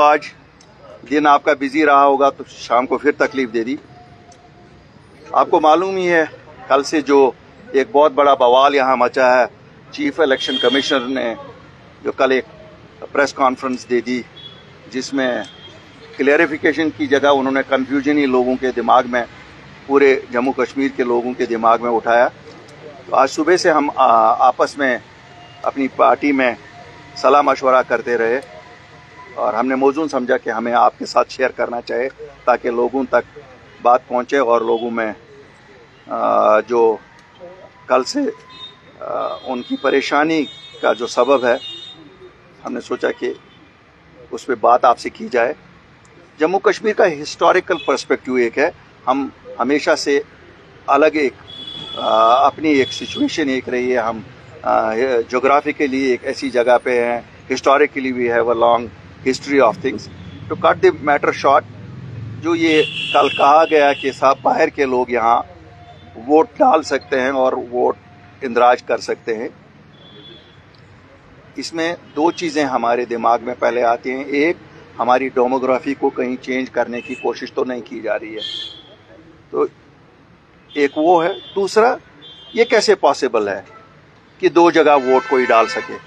आज दिन आपका बिजी रहा होगा तो शाम को फिर तकलीफ दे दी। आपको मालूम ही है कल से जो एक बहुत बड़ा बवाल यहाँ मचा है, चीफ इलेक्शन कमिश्नर ने जो कल एक प्रेस कॉन्फ्रेंस दे दी जिसमें क्लैरिफिकेशन की जगह उन्होंने कन्फ्यूजन ही लोगों के दिमाग में, पूरे जम्मू कश्मीर के लोगों के दिमाग में उठाया। तो आज सुबह से हम आपस में अपनी पार्टी में सलाह मशवरा करते रहे और हमने मौजूद समझा कि हमें आपके साथ शेयर करना चाहिए ताकि लोगों तक बात पहुंचे और लोगों में जो कल से उनकी परेशानी का जो सबब है, हमने सोचा कि उस पर बात आपसे की जाए। जम्मू कश्मीर का हिस्टोरिकल पर्सपेक्टिव एक है, हम हमेशा से अलग एक अपनी एक सिचुएशन एक रही है, हम जोग्राफिकली एक ऐसी जगह पे हैं, historically we have a long history of things. To cut the matter short, जो ये कल कहा गया कि सब बाहर के लोग यहाँ वोट डाल सकते हैं और वोट इंदराज कर सकते हैं, इसमें दो चीज़ें हमारे दिमाग में पहले आती हैं। एक, हमारी डेमोग्राफी को कहीं चेंज करने की कोशिश तो नहीं की जा रही है, तो एक वो है। दूसरा, ये कैसे पॉसिबल है कि दो जगह वोट कोई डाल सके?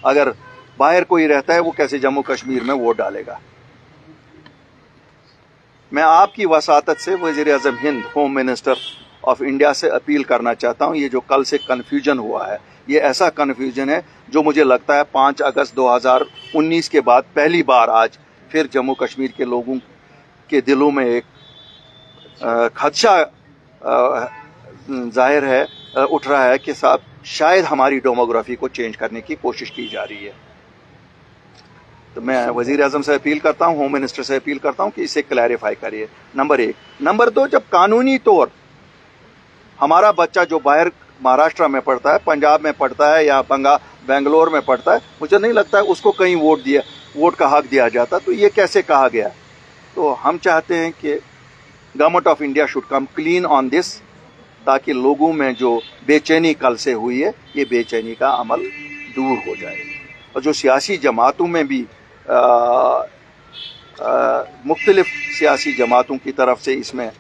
अगर बाहर कोई रहता है वो कैसे जम्मू कश्मीर में वोट डालेगा? मैं आपकी वसातत से वज़ीर-ए-आज़म Hind, home minister of India से अपील करना चाहता हूं, ये जो कल से कन्फ्यूजन हुआ है, ये ऐसा कन्फ्यूजन है जो मुझे लगता है 5 अगस्त 2019 के बाद पहली बार आज फिर जम्मू कश्मीर के लोगों के दिलों में एक खदशा जाहिर है, उठ रहा है कि साहब शायद हमारी डेमोग्राफी को चेंज करने की कोशिश की जा रही है। तो मैं वज़ीर-ए-आज़म से अपील करता हूं, होम मिनिस्टर से अपील करता हूं कि इसे क्लैरिफाई करिए, नंबर 1। नंबर 2, जब कानूनी तौर हमारा बच्चा जो बाहर महाराष्ट्र में पढ़ता है, पंजाब में पढ़ता है या बेंगलोर में पढ़ता है, मुझे नहीं लगता है उसको कहीं वोट का हक दिया जाता। तो ये कैसे कहा गया? तो हम चाहते हैं कि government of India should come clean on this, ताकि लोगों में जो बेचैनी कल से हुई है, ये बेचैनी का अमल दूर हो जाए। और जो सियासी जमातों में भी मुख्तलिफ सियासी जमातों की तरफ से इसमें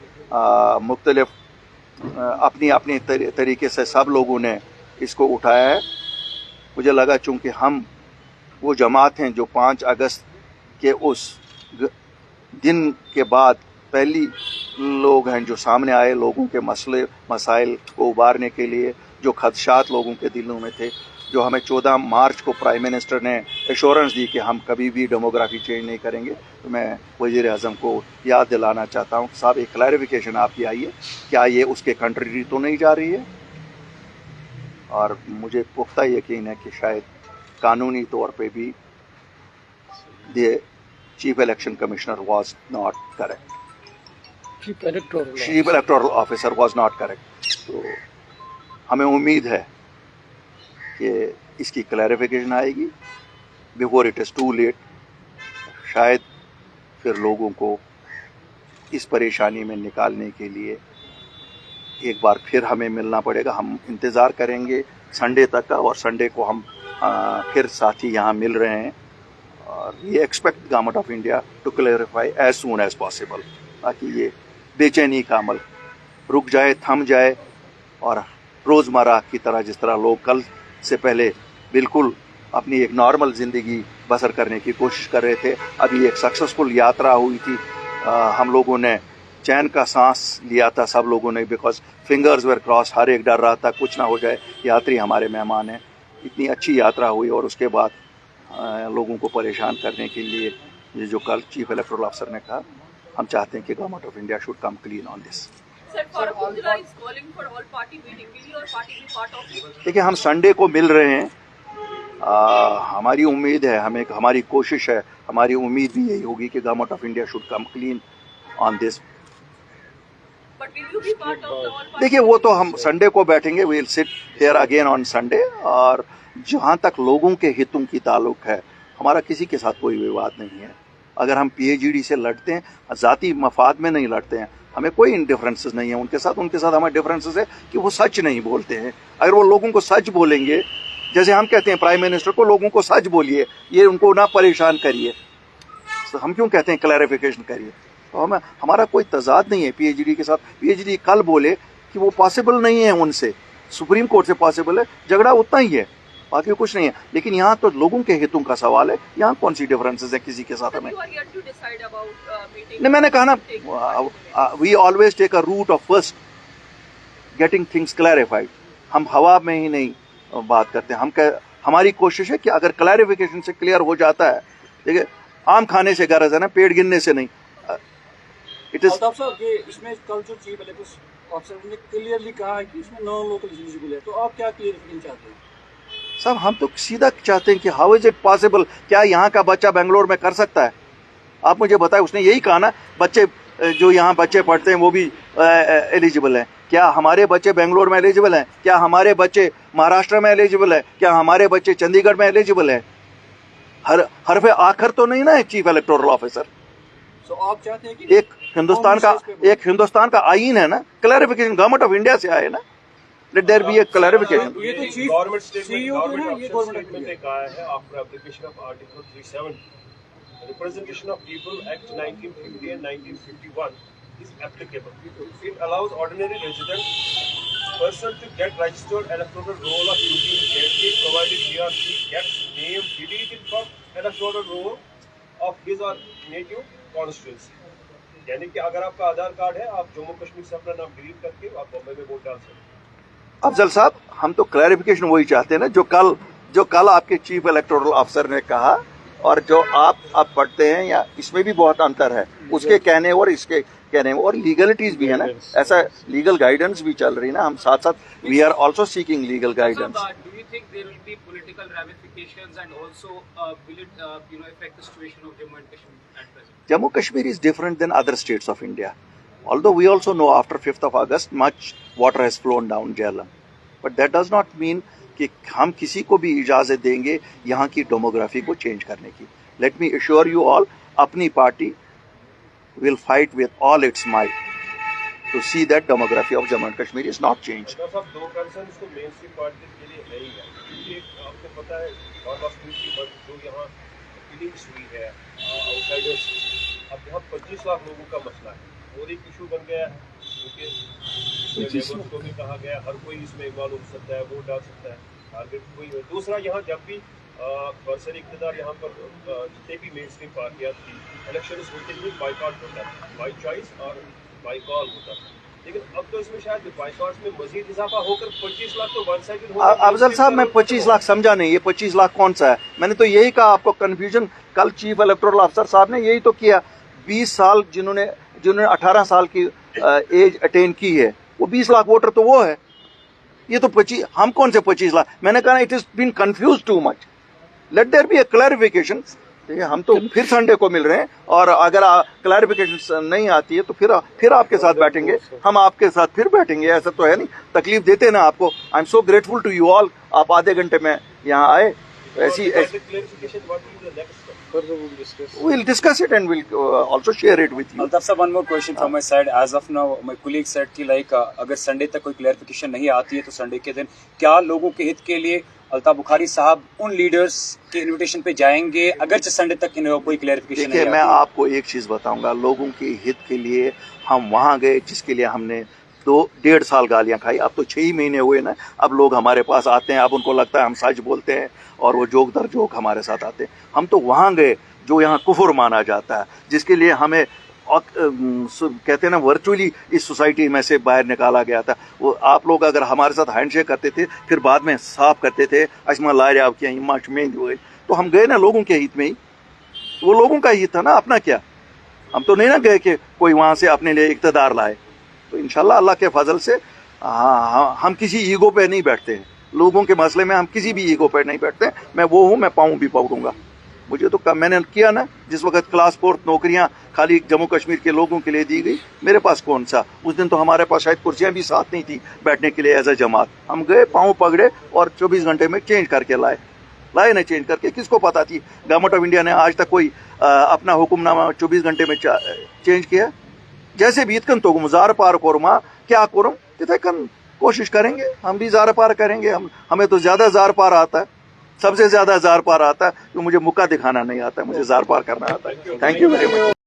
मुख्तलिफ अपनी अपनी तरीके से सब लोगों ने इसको उठाया है। मुझे लगा चूँकि हम वो जमात हैं जो 5 अगस्त के उस दिन के बाद पहली लोग हैं जो सामने आए लोगों के मसले मसाइल को उबारने के लिए, जो खदशात लोगों के दिलों में थे, जो हमें 14 मार्च को प्राइम मिनिस्टर ने एश्योरेंस दी कि हम कभी भी डेमोग्राफी चेंज नहीं करेंगे। तो मैं वज़ीर-ए-आज़म को याद दिलाना चाहता हूँ, साहब एक क्लैरिफिकेशन आपकी आई है, क्या ये उसके कंट्री तो नहीं जा रही है? और मुझे पुख्ता यकीन है कि शायद कानूनी तौर पे भी the chief election commissioner was not correct, chief electoral officer was not correct. तो हमें उम्मीद है कि इसकी क्लैरिफिकेशन आएगी before it is too late. शायद फिर लोगों को इस परेशानी में निकालने के लिए एक बार फिर हमें मिलना पड़ेगा। हम इंतज़ार करेंगे संडे तक का, और संडे को हम फिर साथी यहाँ मिल रहे हैं और ये expect government of India to clarify as soon as possible, ताकि ये बेचैनी का अमल रुक जाए, थम जाए और रोज़मर्रा की तरह जिस तरह लोग कल से पहले बिल्कुल अपनी एक नॉर्मल ज़िंदगी बसर करने की कोशिश कर रहे थे, अभी एक सक्सेसफुल यात्रा हुई थी, हम लोगों ने चैन का सांस लिया था सब लोगों ने, बिकॉज फिंगर्स वर क्रॉस, हर एक डर रहा था कुछ ना हो जाए, यात्री हमारे मेहमान हैं। इतनी अच्छी यात्रा हुई और उसके बाद लोगों को परेशान करने के लिए ये जो कल चीफ इलेक्टोरल ऑफिसर ने कहा, हम चाहते हैं कि government of India should come clean on this. देखिए, हम संडे को मिल रहे हैं, हमारी उम्मीद है, हमारी कोशिश है, हमारी उम्मीद भी यही होगी कि government of India should come clean on this. देखिए, वो तो हम संडे को बैठेंगे, we will sit here again on Sunday. और जहाँ तक लोगों के हितों की ताल्लुक है, हमारा किसी के साथ कोई विवाद नहीं है। अगर हम पीएचडी से लड़ते हैं, ज़ाती मफाद में नहीं लड़ते हैं, हमें कोई डिफरेंसेस नहीं है उनके साथ हमें डिफरेंसेस है कि वो सच नहीं बोलते हैं। अगर वो लोगों को सच बोलेंगे, जैसे हम कहते हैं प्राइम मिनिस्टर को लोगों को सच बोलिए, ये उनको ना परेशान करिए, तो हम क्यों कहते हैं क्लैरिफिकेशन करिए? तो हमारा कोई तजाद नहीं है पीएचडी के साथ। पीएचडी कल बोले कि वो पॉसिबल नहीं है उनसे, सुप्रीम कोर्ट से पॉसिबल है, झगड़ा उतना ही है, बाकी कुछ नहीं है। लेकिन यहाँ तो लोगों के हितों का सवाल है, यहाँ कौन सी डिफरेंसेस है किसी के साथ हमें? नहीं, मैंने कहा ना, we always take a route of first getting things clarified. हम हवा में ही नहीं बात करते, हमारी कोशिश है कि अगर क्लैरिफिकेशन से क्लियर हो जाता है, देखिए आम खाने से गरज है ना, पेट गिनने से नहीं। इट इज इसमें कल जो चीफ इलेक्शन ऑफिसर ने क्लियरली कहा है कि इसमें नॉन लोकल एलिजिबल है, तो आप क्या क्लियरिफिकेशन चाहते हैं? साहब हम तो सीधा चाहते हैं कि हाउ इज इट पॉसिबल, क्या यहाँ का बच्चा बेंगलोर में कर सकता है? आप मुझे बताएं, उसने यही कहा ना, बच्चे जो यहाँ बच्चे पढ़ते हैं वो भी एलिजिबल हैं। क्या हमारे बच्चे बेंगलोर में एलिजिबल हैं? क्या हमारे बच्चे महाराष्ट्र में एलिजिबल है? क्या हमारे बच्चे चंडीगढ़ में एलिजिबल है? हरफे आखिर तो नहीं ना चीफ इलेक्टोरल ऑफिसर। तो आप चाहते हैं कि एक हिंदुस्तान का आईन है ना, क्लैरिफिकेशन गवर्नमेंट ऑफ इंडिया से आए ना, let there be a clarification. ये तो चीफ गवर्नमेंट सीईओ जो है, ये स्टेटमेंट ने कहा है after application of article 370 representation of people act 1950 and 1951 is applicable. It allows ordinary resident person to get registered electoral roll of Eugene Jayashree provided he or she gets name deleted from electoral roll of his or native constituency. यानी कि अगर आपका आधार card है, आप जम्मू कश्मीर से अपना नाम delete करके आप बॉम्बे में वोट डाल सकते हैं। अफजल साहब, हम तो क्लैरिफिकेशन वही चाहते हैं ना, जो कल आपके चीफ इलेक्टोरल ऑफिसर ने कहा और जो आप पढ़ते हैं, या इसमें भी बहुत अंतर है, उसके कहने और इसके कहने में, और लीगलिटीज भी है ना, ऐसा लीगल गाइडेंस भी चल रही है ना, हम साथ साथ we are also seeking legal guidance. Do you think there will be political ramifications and also will it affect the situation of Jammu and Kashmir at present? Jammu Kashmir is different than other states of India. Although we also know after 5th of August much water has flown down Jhelum, but that does not mean कि हम किसी को भी इजाजत देंगे यहाँ की demography को चेंज करने की। Let me assure you all, अपनी party will fight with all its might to see that demography of Jammu and Kashmir is not changed. तो सब दो कंसर्न इसको मेन स्ट्रीम पार्टी के लिए नहीं है, क्योंकि आपको पता है और कश्मीर की जो यहाँ किलिंग्स हुई है आउटसाइडर्स, अब यहाँ 25 लाख लोगों का मसला है और एक इशू बन गया है, क्योंकि को भी कहा गया हर कोई इसमें इन्वॉल्व हो सकता है, वोट डाल सकता है, टारगेट कोई है। दूसरा, यहाँ जब भी बरसर इक़्तिदार यहाँ पर जितने भी मेन स्ट्रीम पार्टियाँ थी, इलेक्शन होते ही बाइकआउट होता था, बाई चॉइस और बाई कॉल होता था, लेकिन अब तो इसमें शायद बाइकआउट में मजीद इजाफा होकर 25 लाख तो वन साइडेड हो। अफजल साहब, मैं 25 लाख समझा नहीं, ये 25 लाख कौन सा है? मैंने तो यही कहा आपको, कंफ्यूजन कल चीफ इलेक्टोरल ऑफिसर साहब ने यही तो किया। 20 साल जिन्होंने 18 साल की एज अटेन की है, वो 20 लाख वोटर तो वो है, ये तो 25, हम कौन से 25 लाख? मैंने कहा it is been confuse too much, let there be a clarification. हम तो फिर संडे को मिल रहे हैं, और अगर क्लैरिफिकेशन नहीं आती है तो फिर आपके साथ बैठेंगे, हम आपके साथ फिर बैठेंगे। ऐसा तो है नहीं, तकलीफ देते ना आपको। I am so grateful to you all, आप आधे घंटे में यहाँ आए। ऐसी we'll discuss it and we'll also share it with you. Altaf sir, one more question from my side. As of now, my colleague said कि अगर Sunday तक कोई क्लैरिफिकेशन नहीं आती है तो संडे के दिन क्या लोगों के हित के लिए अल्ताफ बुखारी साहब उन लीडर्स के इनविटेशन पे जाएंगे अगर संडे तक कोई क्लैरिफिकेशन नहीं आती? मैं आपको एक चीज बताऊंगा, लोगों के हित के लिए हम वहां गए, जिसके लिए हमने 2-1.5 साल गालियां खाई। अब तो 6 ही महीने हुए ना, अब लोग हमारे पास आते हैं, अब उनको लगता है हम सच बोलते हैं और वो जोक दर जोक हमारे साथ आते हैं। हम तो वहां गए जो यहाँ कुफर माना जाता है, जिसके लिए हमें कहते हैं ना वर्चुअली इस सोसाइटी में से बाहर निकाला गया था। वो आप लोग अगर हमारे साथ हैंडशेक करते थे, फिर बाद में साफ करते थे अजमा लाए आप किया हिमा शमेंद हुए, तो हम गए ना लोगों के हित में ही, वो लोगों का हित था ना, अपना क्या। हम तो नहीं ना गए कि कोई वहां से अपने लिए इक़्तिदार लाए। तो इंशाल्लाह अल्लाह के फजल से हम किसी ईगो पे नहीं बैठते हैं, लोगों के मसले में हम किसी भी ईगो पे नहीं बैठते हैं। मैं वो हूँ, मैं पाऊँ भी पकड़ूंगा। मुझे तो मैंने किया ना, जिस वक्त क्लास 4 नौकरियां खाली जम्मू कश्मीर के लोगों के लिए दी गई, मेरे पास कौन सा, उस दिन तो हमारे पास शायद कुर्सियां भी साथ नहीं थी बैठने के लिए एज अ जमात। हम गए, पाँव पकड़े और 24 घंटे में चेंज करके लाए ना चेंज करके। किसको पता थी गवर्नमेंट ऑफ इंडिया ने आज तक कोई अपना हुक्मनामा 24 घंटे में चेंज किया? जैसे भी इतकन तो गुजार पार कोरमा क्या कोरम तिथे कन कोशिश करेंगे, हम भी ज़ार पार करेंगे। हमें तो ज़्यादा ज़ार पार आता है, सबसे ज़्यादा ज़ार पार आता है, तो मुझे मुक्का दिखाना नहीं आता है, मुझे ज़ार पार करना आता है। Thank you very much.